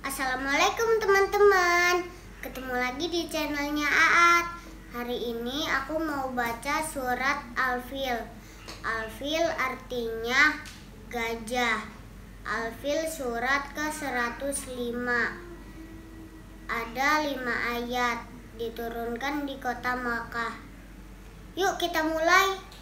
Assalamualaikum teman-teman. Ketemu lagi di channelnya Aat. Hari ini aku mau baca surat Al-Fil. Al-Fil artinya gajah. Al-Fil surat ke-105. Ada 5 ayat, diturunkan di kota Makkah. Yuk kita mulai.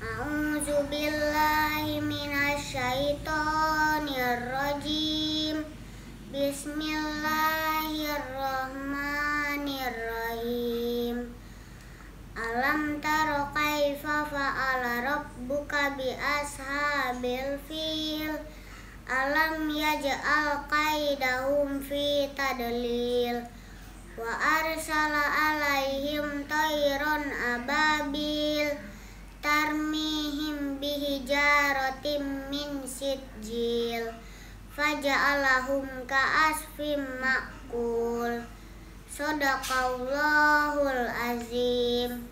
A'udzubillahi minasyaitonirrajim. Bismillahirrahmanirrahim. Alam taro kaifa fa'ala rabbuka bi ashabil fil. Alam yaj'al qaidahum fi tadlil. Wa arsala alaihim tayron ababil tarmihim bihijaratim min sijil faja'alahum ka'asfim ma'kul. Shadaqallahul azim.